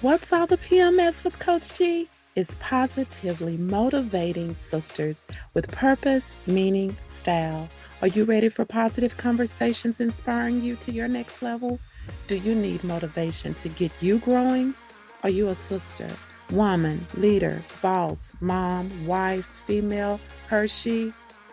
What's all the PMS with Coach G? It's positively motivating sisters with purpose, meaning, style. Are you ready for positive conversations inspiring you to your next level? Do you need motivation to get you growing? Are you a sister, woman, leader, boss, mom, wife, female, her, she?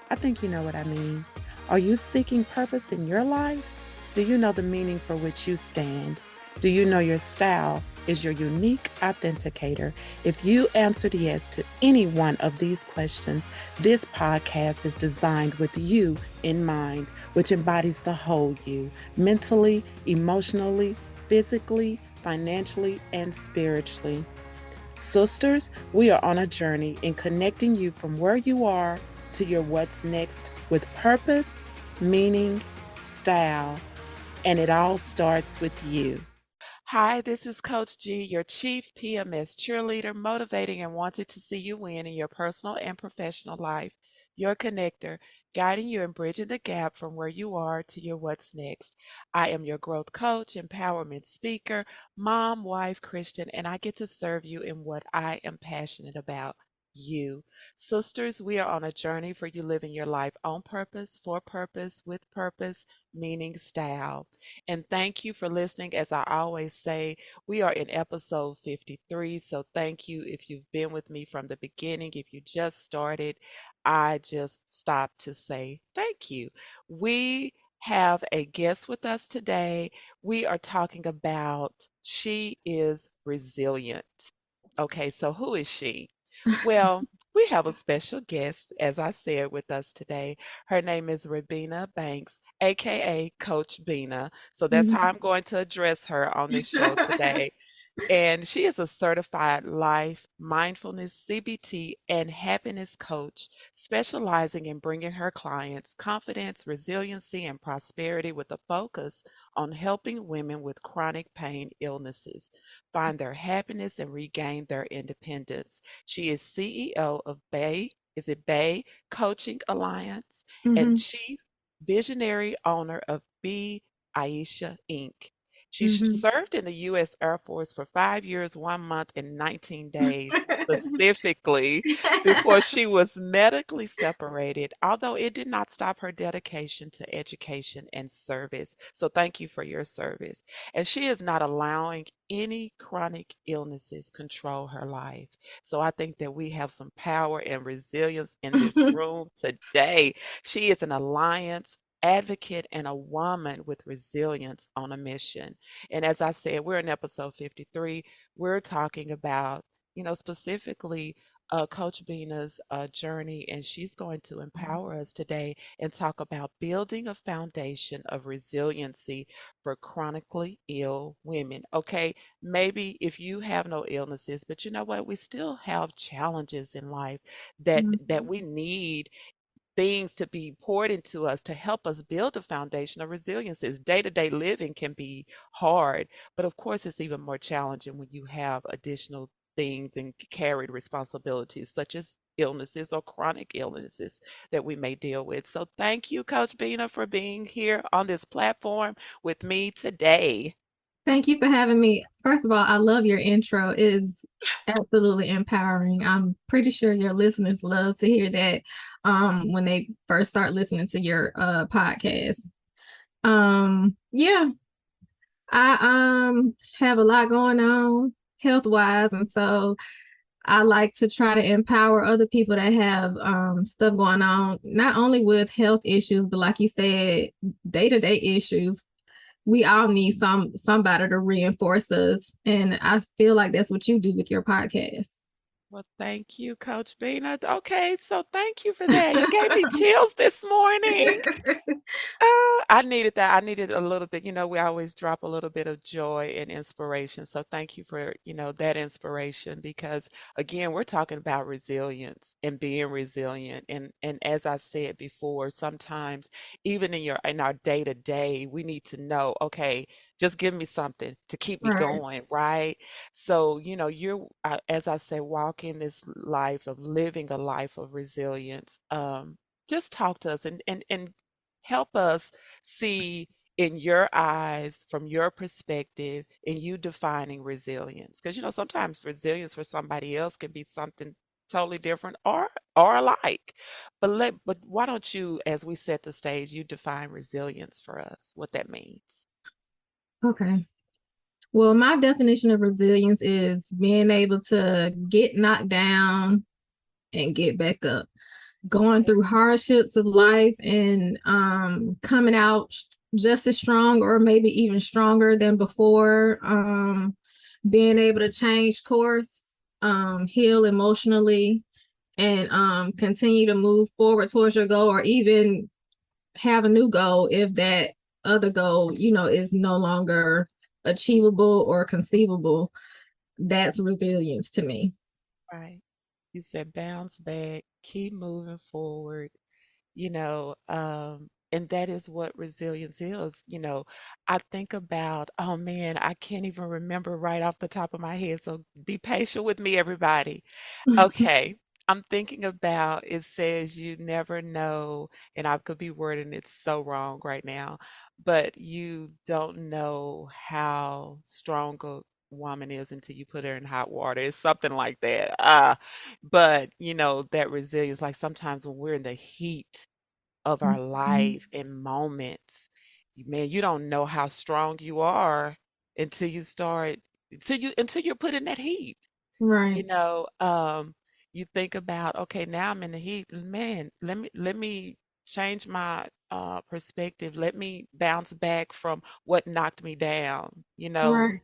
I think you know what I mean. Are you seeking purpose in your life? Do you know the meaning for which you stand? Do you know your style is your unique authenticator? If you answered yes to any one of these questions, this podcast is designed with you in mind, which embodies the whole you mentally, emotionally, physically, financially, and spiritually. Sisters, we are on a journey in connecting you from where you are to your what's next with purpose, meaning, style, and it all starts with you. Hi, this is Coach G, your Chief PMS cheerleader, motivating and wanting to see you win in your personal and professional life. Your connector, guiding you and bridging the gap from where you are to your what's next. I am your growth coach, empowerment speaker, mom, wife, Christian, and I get to serve you in what I am passionate about. You. Sisters, we are on a journey for you living your life on purpose, for purpose, with purpose, meaning, style. And thank you for listening. As I always say, we are in episode 53. So thank you if you've been with me from the beginning. If you just started, I just stopped to say thank you. We have a guest with us today. We are talking about she is resilient. Okay, so who is she? Well, we have a special guest, as I said, with us today. Her name is Rabbina Banks, aka Coach Bina. So that's how I'm going to address her on this show today. And she is a certified life, mindfulness, CBT, and happiness coach, specializing in bringing her clients confidence, resiliency, and prosperity with a focus on helping women with chronic pain illnesses find their happiness and regain their independence. She is CEO of Baye, is it Baye Coaching Alliance, and Mhm, chief visionary owner of Ayesha Inc. She mhm. served in the U.S. Air Force for 5 years, 1 month, and 19 days, specifically before she was medically separated, although it did not stop her dedication to education and service. So thank you for your service. And she is not allowing any chronic illnesses control her life. So I think that we have some power and resilience in this room today. She is an alliance advocate and a woman with resilience on a mission. And as I said, we're in episode 53. We're talking about, specifically Coach Bina's journey, and she's going to empower us today and talk about building a foundation of resiliency for chronically ill women. Okay, maybe if you have no illnesses, but you know what? We still have challenges in life that Mhm. we need things to be poured into us to help us build a foundation of resiliences. Day-to-day living can be hard, but of course it's even more challenging when you have additional things and carried responsibilities such as illnesses or chronic illnesses that we may deal with. So thank you, Coach Bina, for being here on this platform with me today. Thank you for having me. First of all, I love your intro. It is absolutely empowering. I'm pretty sure your listeners love to hear that when they first start listening to your podcast. Yeah, I have a lot going on health wise, and so I like to try to empower other people that have stuff going on, not only with health issues, but like you said, day-to-day issues. We all need somebody to reinforce us, and I feel like that's what you do with your podcast. Well, thank you, Coach Bina. Okay, so thank you for that. You gave me chills this morning. I needed that. I needed a little bit. We always drop a little bit of joy and inspiration. So thank you for, that inspiration because again, we're talking about resilience and being resilient. And as I said before, sometimes even in our day to day, we need to know, okay, just give me something to keep me Right. going, right? So, you're, as I say, walking this life of living a life of resilience. Just talk to us and help us see in your eyes, from your perspective, in you defining resilience? Because sometimes resilience for somebody else can be something totally different or alike. But why don't you, as we set the stage, you define resilience for us, what that means? Okay. Well, my definition of resilience is being able to get knocked down and get back up, going through hardships of life and coming out just as strong or maybe even stronger than before, being able to change course, heal emotionally, and continue to move forward towards your goal, or even have a new goal if that other goal, is no longer achievable or conceivable. That's resilience to me. Right. You said bounce back, keep moving forward, and that is what resilience is. I think about, oh man, I can't even remember right off the top of my head. So be patient with me, everybody. Okay. I'm thinking about, it says you never know, and I could be wording it so wrong right now, but you don't know how strong a woman is until you put her in hot water. It's something like that. But that resilience, like sometimes when we're in the heat of our life and moments, man, you don't know how strong you are until you start, until you're put in that heat. You Right, know, um, you think about, okay, now I'm in the heat. Man, let me change my perspective. Let me bounce back from what knocked me down, right.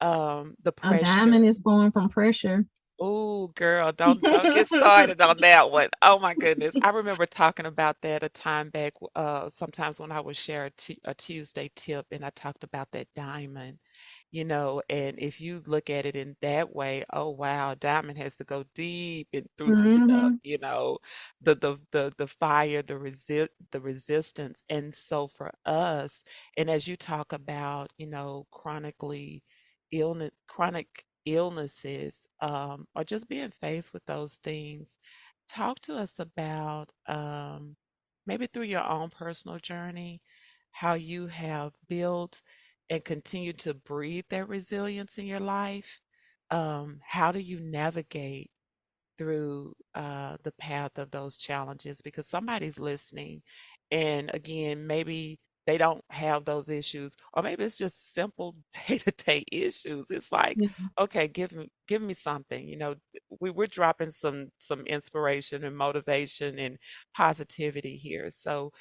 the A pressure. diamond is born from pressure. Oh, girl, don't get started on that one. Oh my goodness. I remember talking about that a time back, sometimes when I would share a Tuesday tip and I talked about that diamond, and if you look at it in that way, oh wow, diamond has to go deep and through some stuff, Hmm. the fire, the resistance. And so for us, and as you talk about, chronic illnesses, or just being faced with those things, talk to us about, maybe through your own personal journey, how you have built and continue to breathe that resilience in your life. How do you navigate through the path of those challenges? Because somebody's listening, and again, maybe they don't have those issues, or maybe it's just simple day-to-day issues. It's like, Yeah. okay, give me something. We're dropping some inspiration and motivation and positivity here. So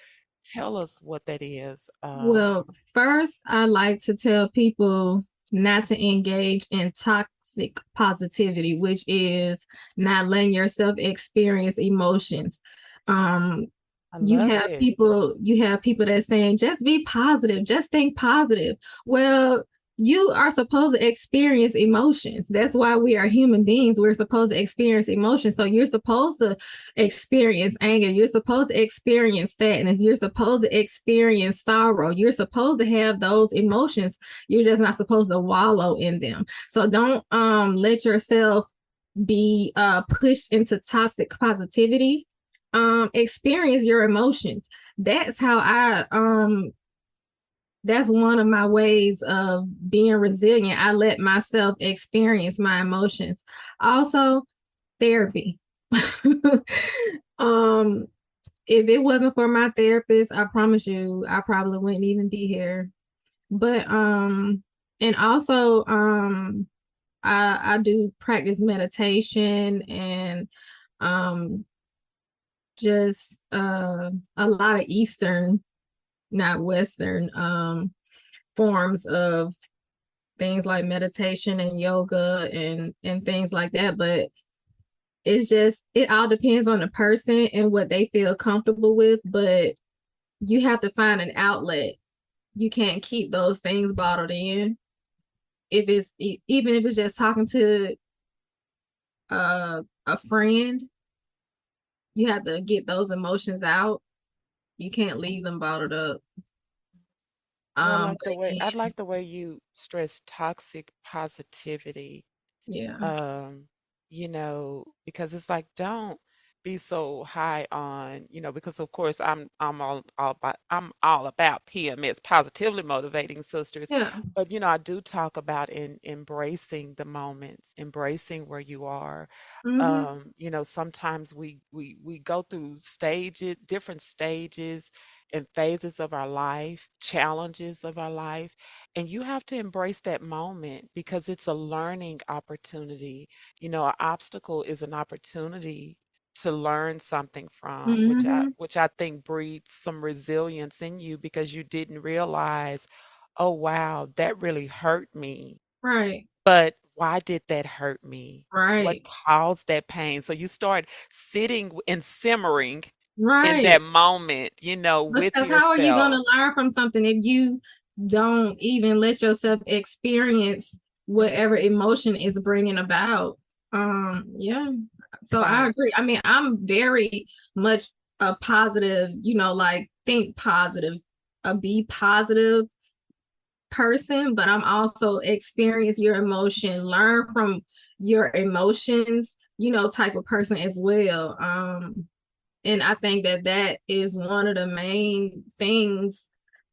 tell us what that is. Well, first, I like to tell people not to engage in toxic positivity, which is not letting yourself experience emotions. Um, I you love have it. people that's saying just be positive, just think positive. Well, you are supposed to experience emotions. That's why we are human beings. We're supposed to experience emotions. So you're supposed to experience anger. You're supposed to experience sadness. You're supposed to experience sorrow. You're supposed to have those emotions. You're just not supposed to wallow in them. So don't let yourself be pushed into toxic positivity. Experience your emotions. That's how I that's one of my ways of being resilient. I let myself experience my emotions. Also, therapy. um, if it wasn't for my therapist, I promise you, I probably wouldn't even be here. But and also I do practice meditation and um just a lot of Eastern, not Western, forms of things like meditation and yoga and things like that. But it all depends on the person and what they feel comfortable with. But you have to find an outlet. You can't keep those things bottled in. If it's even if it's just talking to a friend, you have to get those emotions out. You can't leave them bottled up. Well, But again, I like the way you stress toxic positivity. yeah. Because it's like, don't be so high on, because of course I'm all about PMS, positively motivating sisters. Yeah. But I do talk about embracing the moments, embracing where you are. Mm-hmm. Sometimes we go through different stages and phases of our life, challenges of our life, and you have to embrace that moment because it's a learning opportunity. An obstacle is an opportunity to learn something from, which I Mm-hmm. which I think breeds some resilience in you because you didn't realize, oh wow, that really hurt me. Right. But why did that hurt me? What Right. caused that pain? So you start sitting and simmering in that Right. moment, with Because how are you going yourself. to learn from something if you don't even let yourself experience whatever emotion is bringing about? Yeah. So I Right. agree. I mean, I'm very much a positive, like think positive, a be positive person, but I'm also experience your emotion, learn from your emotions, type of person as well. And I think that that is one of the main things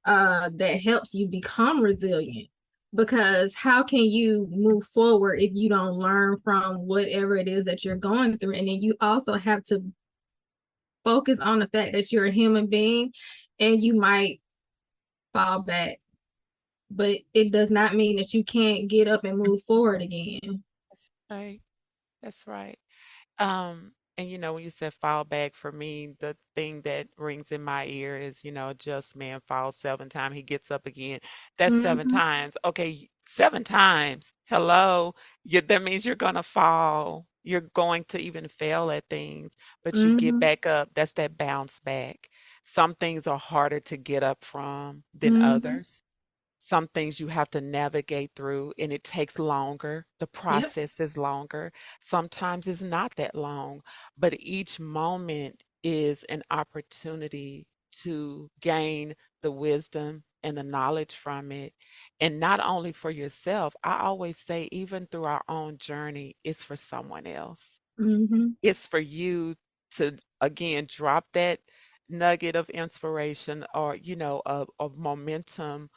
that helps you become resilient. Because how can you move forward if you don't learn from whatever it is that you're going through? And then you also have to focus on the fact that you're a human being and you might fall back, but it does not mean that you can't get up and move forward again. That's right. That's right. And when you said fall back, for me, the thing that rings in my ear is, a just man falls 7 times, he gets up again. That's seven Mm-hmm. times. Okay, 7 times. Hello. That means you're gonna fall. You're going to even fail at things, but you get Mm-hmm. back up. That's that bounce back. Some things are harder to get up from than Mm-hmm. others. Some things you have to navigate through and it takes longer. The Yep. process is longer. Sometimes it's not that long, but each moment is an opportunity to gain the wisdom and the knowledge from it. And not only for yourself, I always say, even through our own journey, it's for someone else. Mm-hmm. It's for you to, again, drop that nugget of inspiration or, of momentum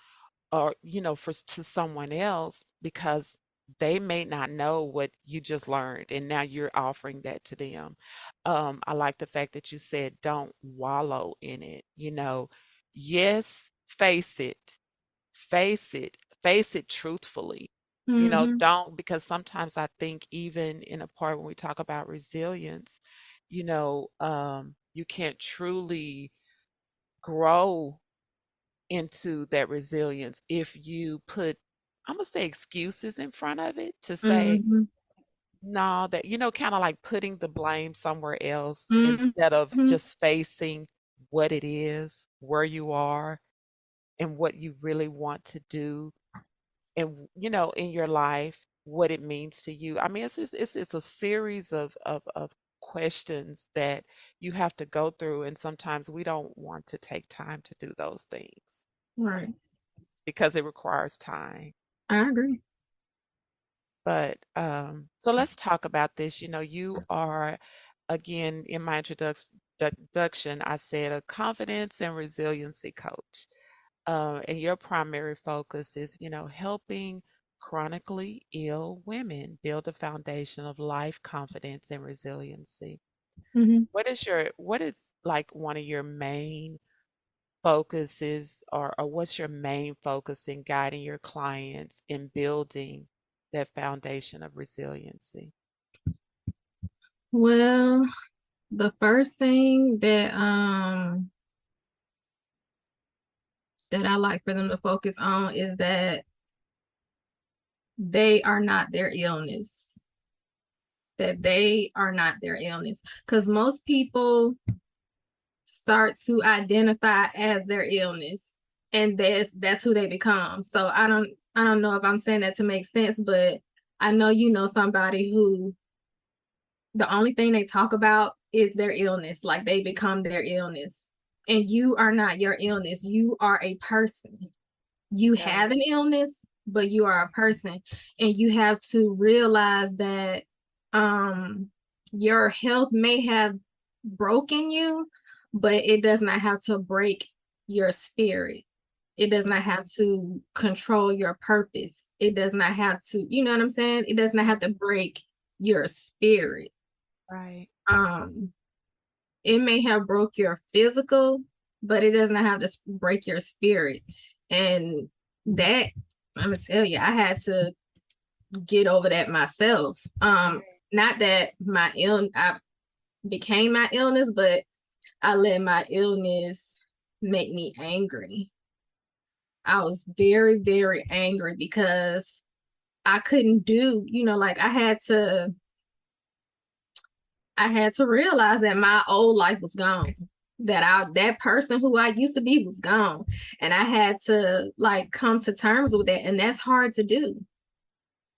or to someone else because they may not know what you just learned and now you're offering that to them. I like the fact that you said don't wallow in it. Yes, face it face it truthfully. Mm-hmm. Don't, because sometimes I think even in a part when we talk about resilience, you can't truly grow into that resilience if you put, I'm gonna say, excuses in front of it to say, Mm-hmm. no, that, kind of like putting the blame somewhere else instead of Mm-hmm. just facing what it is, where you are, and what you really want to do, and in your life, what it means to you. I mean, it's a series of questions that you have to go through, and sometimes we don't want to take time to do those things Right. because it requires time. I agree. But so let's talk about this. You are, again, in my introduction, I said a confidence and resiliency coach. And your primary focus is, helping chronically ill women build a foundation of life confidence and resiliency. Mm-hmm. What is like one of your main focuses, or what's your main focus in guiding your clients in building that foundation of resiliency? Well, the first thing that I like for them to focus on is that they are not their illness. That they are not their illness. Because most people start to identify as their illness and that's who they become. So I don't know if I'm saying that to make sense, but I know somebody who the only thing they talk about is their illness, like they become their illness. And you are not your illness. You are a person. You Yeah. have an illness, but you are a person. And you have to realize that um your health may have broken you, but it does not have to break your spirit. It does not have to control your purpose. It does not have to, you know what I'm saying? It does not have to break your spirit. Right. Um, it may have broke your physical, but it doesn't have to break your spirit. And that, I'm gonna tell you, I had to get over that myself. Right. Not that I became my illness, but I let my illness make me angry. I was very, very angry because I couldn't do, like I had to realize that my old life was gone. That person who I used to be was gone. And I had to like come to terms with that. And that's hard to do.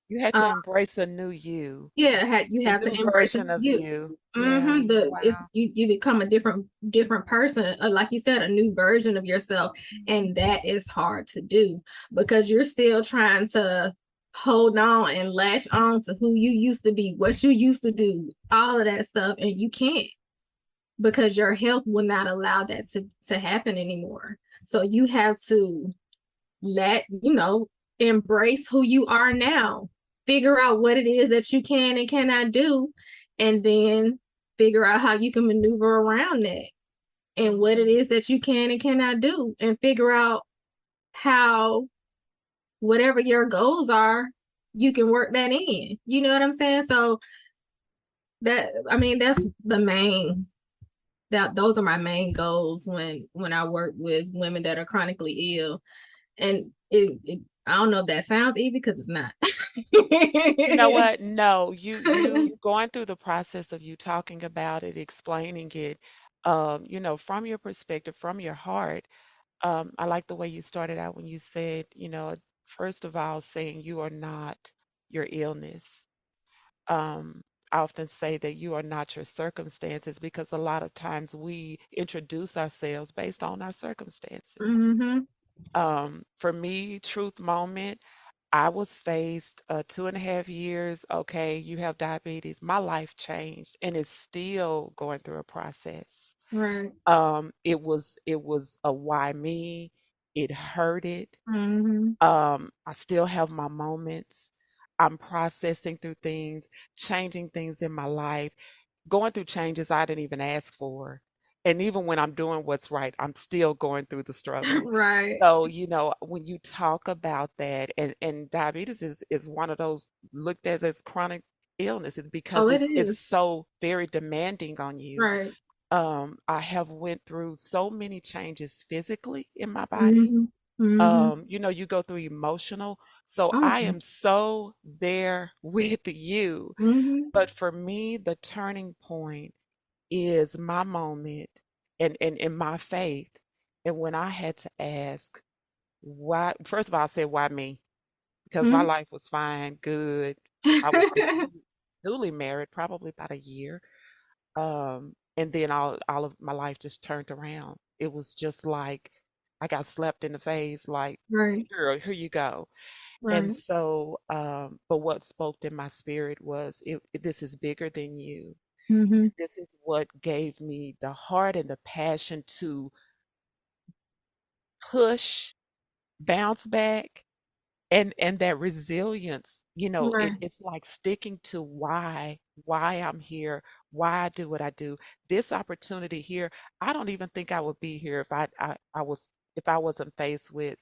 You had to Uh, embrace a new you, yeah, you a have to new embrace version of you. you. Yeah. Mm-hmm. It's Wow. you become a different person, like you said, a new version of yourself, Mhm. and that is hard to do because you're still trying to hold on and latch on to who you used to be, what you used to do, all of that stuff, and you can't because your health will not allow that to happen anymore. So you have to let embrace who you are now, figure out what it is that you can and cannot do, and then figure out how you can maneuver around that and what it is that you can and cannot do, and figure out how whatever your goals are, you can work that in. You know what I'm saying? So that's the main that those are my main goals when I work with women that are chronically ill. And I don't know if that sounds easy because it's not. You know what? No, you going through the process of you talking about it, explaining it, from your perspective, from your heart. I like the way you started out when you said, first of all, saying you are not your illness. Um, I often say that you are not your circumstances because a lot of times we introduce ourselves based on our circumstances. Mm-hmm. For me, truth moment, I was faced 2.5 years. Okay, you have diabetes. My life changed and it's still going through a process. Right. It was a why me. It hurted. Mm-hmm. I still have my moments. I'm processing through things, changing things in my life, going through changes I didn't even ask for. And even when I'm doing what's right, I'm still going through the struggle. Right. So, when you talk about that, and diabetes is one of those looked as chronic illnesses because Oh, it it's is. so very demanding on you. Right. I have went through so many changes physically in my body. Mm-hmm. Mm-hmm. You go through emotional. So Oh. I am so there with you. Mm-hmm. But for me, the turning point is my moment and my faith. And when I had to ask why, first of all, I said, why me? Because my Mm-hmm. life was fine, good. I was newly married, probably about a year. And then all of my life just turned around. It was just like I got slapped in the face, like, Right. girl, here you go. And Right. so, but what spoke in my spirit was, this is bigger than you. Mm-hmm. This is what gave me the heart and the passion to push, bounce back, and that resilience. Right. It's like sticking to why I'm here, why I do what I do. This opportunity here, I don't even think I would be here if I wasn't faced with,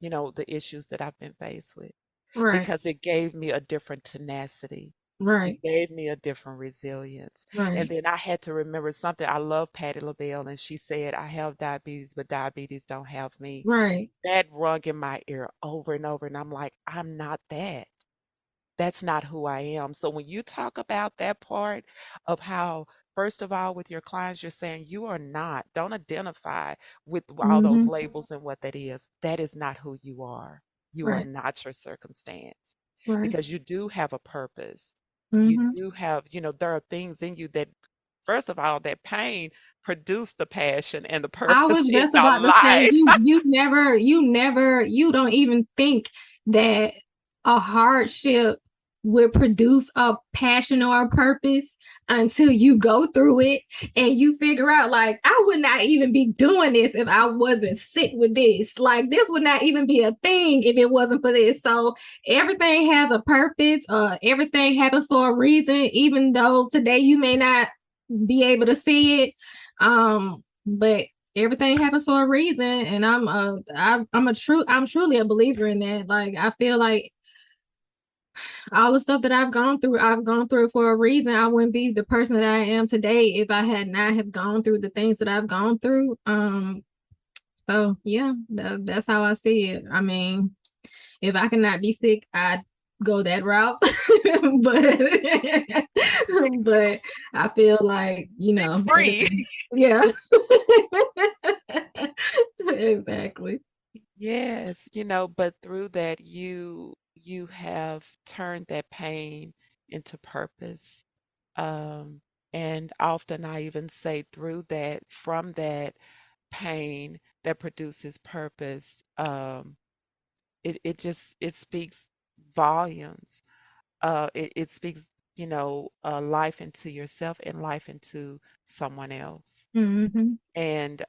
the issues that I've been faced with, Right. because it gave me a different tenacity. Right. It gave me a different resilience. And Right. then I had to remember something. I love Patty LaBelle, and she said, I have diabetes, but diabetes don't have me. Right. That rung in my ear over and over. And I'm like, I'm not that. That's not who I am. So when you talk about that part of how, first of all, with your clients, you're saying you are not, don't identify with all those Mm-hmm. labels and what that is. That is not who you are. You are Right. not your circumstance Right. because you do have a purpose. You Mm-hmm. do have, there are things in you that, first of all, that pain produced the passion and the I purpose was in just your about to say life. you don't even think that a hardship would produce a passion or a purpose until you go through it and you figure out, like, I would not even be doing this if I wasn't sick with this. Like, this would not even be a thing if it wasn't for this. So everything has a purpose. Everything happens for a reason, even though today you may not be able to see it. But everything happens for a reason, and I'm truly a believer in that. Like, I feel like all the stuff that I've gone through for a reason. I wouldn't be the person that I am today if I had not have gone through the things that I've gone through. So yeah, that's how I see it. I mean, if I cannot be sick, I'd go that route. but but I feel like, Sick free. yeah. Exactly. Yes, but through that you have turned that pain into purpose. Um, and often I even say through that, from that pain that produces purpose, it speaks volumes. It speaks, life into yourself and life into someone else. Hmm. And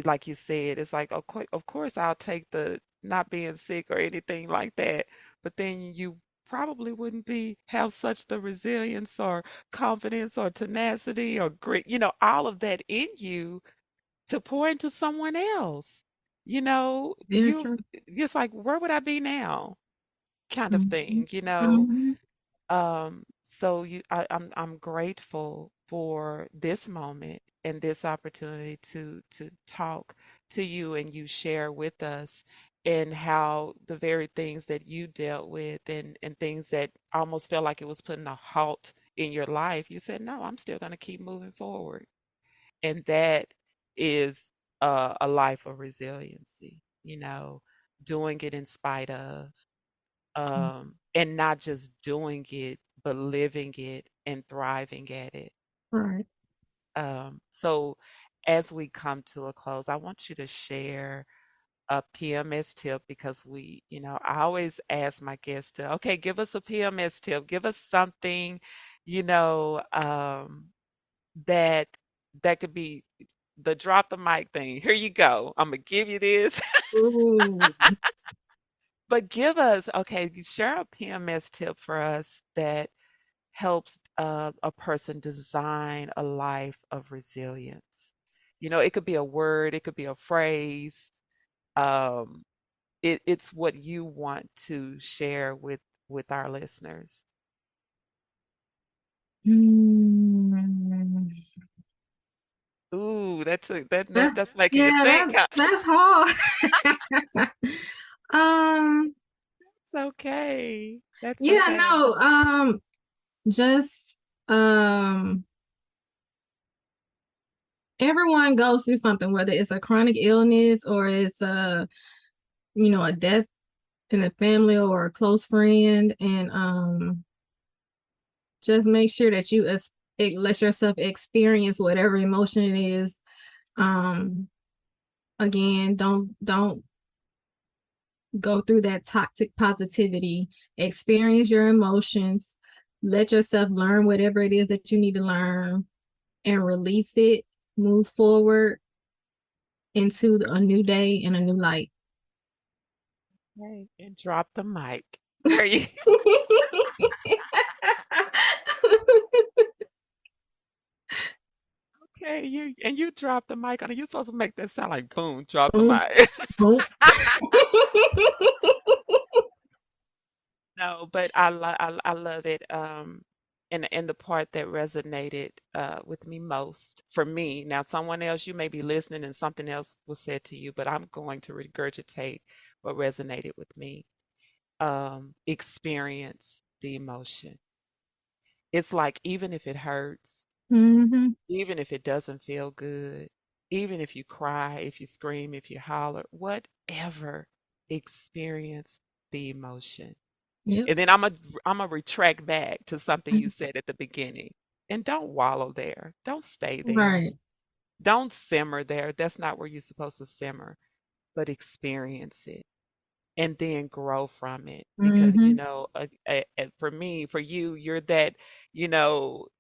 like you said, it's like, of course I'll take the not being sick or anything like that, but then you probably wouldn't be have such the resilience or confidence or tenacity or grit, all of that in you to pour into someone else. Very You true. just like, where would I be now? Kind of Hmm. thing. Hmm. So I'm grateful for this moment and this opportunity to talk to you and you share with us and how the very things that you dealt with and things that almost felt like it was putting a halt in your life, you said, no, I'm still going to keep moving forward. And that is a life of resiliency, doing it in spite of and not just doing it, but living it and thriving at it. Right. So, as we come to a close, I want you to share a PMS tip because I always ask my guests to, okay, give us a PMS tip, give us something, you know, that that could be the drop the mic thing. Here you go. I'm gonna give you this. Ooh. But give us, okay, share a PMS tip for us that helps a person design a life of resilience. It could be a word, it could be a phrase. Um, it's what you want to share with our listeners. Hmm. Ooh, That's that's making you yeah, think, huh? that's hard. um, It's okay. That's yeah, okay. no, just um everyone goes through something, whether it's a chronic illness or it's a death in the family or a close friend, and just make sure that let yourself experience whatever emotion it is. Um, Again, don't go through that toxic positivity. Experience your emotions. Let yourself learn whatever it is that you need to learn and release it. Move forward into a new day and a new light. Okay. And drop the mic. There you okay. You drop the mic on it. You're supposed to make that sound like boom, drop the Boom, mic. boom. No, but I love it. And the part that resonated with me most for me. Now, someone else, you may be listening and something else was said to you, but I'm going to regurgitate what resonated with me. Experience the emotion. It's like even if it hurts, Hmm. even if it doesn't feel good, even if you cry, if you scream, if you holler, whatever, experience the emotion. Yep. And then I'm a retract back to something you said at the beginning. And don't wallow there. Don't stay there. Right. Don't simmer there. That's not where you're supposed to simmer, but experience it. and then grow from it. Because, Mm-hmm. for me, for you, you're that,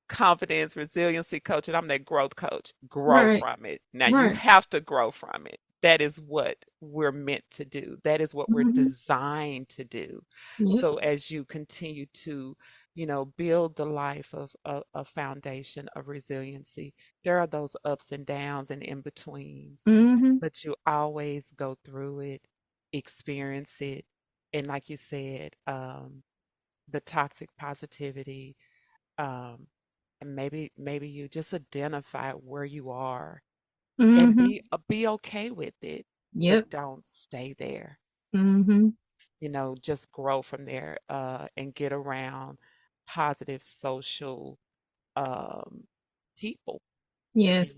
confidence, resiliency coach, and I'm that growth coach. Grow Right. from it. Now you Right. have to grow from it. That is what we're meant to do. That is what we're Mm-hmm. designed to do. Yep. So as you continue to, build the life of a foundation of resiliency, there are those ups and downs and in betweens, Mm-hmm. but you always go through it, experience it, and like you said, the toxic positivity, um, and maybe you just identify where you are and Mm-hmm. be okay with it, but Yep. don't stay there. Mm-hmm. Just grow from there, and get around positive social, um, people. Yes.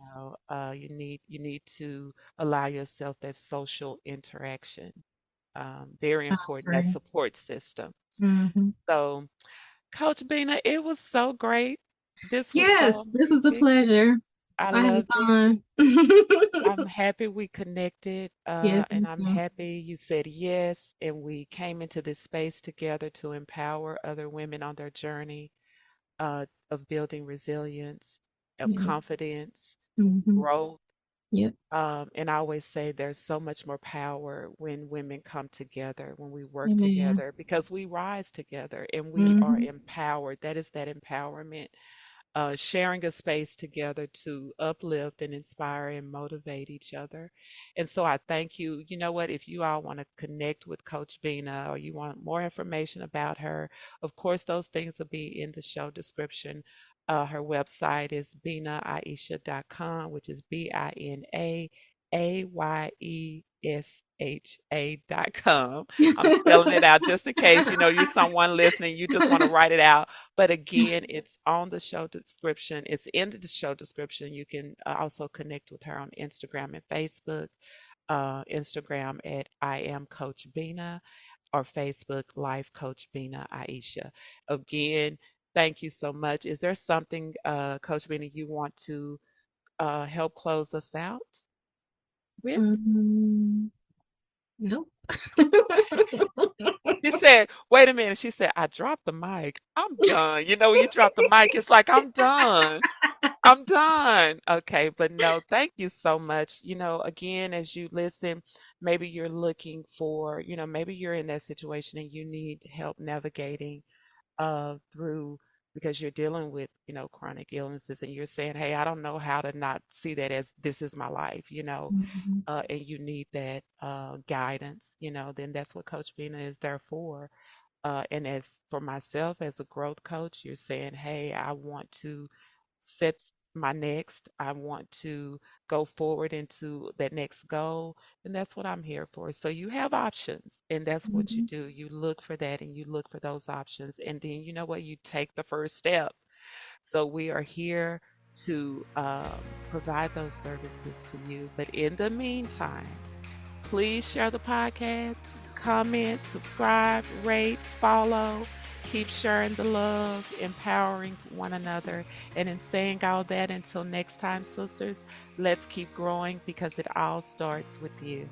You need to allow yourself that social interaction. Very I important, that agree. support system. Mm-hmm. So, Coach Bina, it was so great. This was Yes, so this was a amazing. pleasure. I I had loved it. fun. I'm happy we connected, Yes, and me I'm too. happy you said yes, and we came into this space together to empower other women on their journey, of building resilience, of Yeah. confidence, Mm-hmm. growth. Yep. And I always say there's so much more power when women come together, when we work Amen. together, because we rise together and we are Mm-hmm. empowered. That is that empowerment, sharing a space together to uplift and inspire and motivate each other. And so I thank you. You know what? If you all want to connect with Coach Bina or you want more information about her, of course, those things will be in the show description. Her website is binaayesha.com, which is BinaAyesha.com. I'm spelling it out just in case, you're someone listening, you just want to write it out. But again, it's on the show description. It's in the show description. You can also connect with her on Instagram and Facebook. Instagram at I am Coach Bina, or Facebook Life Coach Bina Ayesha. Again, thank you so much. Is there something, Coach Bina, you want to help close us out with? Mm, nope. She said, wait a minute. She said, I dropped the mic. I'm done. You drop the mic, it's like, I'm done. I'm done. Okay, but no, thank you so much. Again, as you listen, maybe you're looking for, maybe you're in that situation and you need help navigating through, because you're dealing with, chronic illnesses, and you're saying, hey, I don't know how to not see that as this is my life, Mhm. and you need that guidance, then that's what Coach Bina is there for. And as for myself as a growth coach, you're saying, hey, I want to set my next, I want to go forward into that next goal. And that's what I'm here for. So you have options, and that's what you Mhm. do. You look for that and you look for those options. And then, you know what? You take the first step. So we are here to provide those services to you. But in the meantime, please share the podcast, comment, subscribe, rate, follow. Keep sharing the love, empowering one another. And in saying all that, until next time, sisters, let's keep growing because it all starts with you.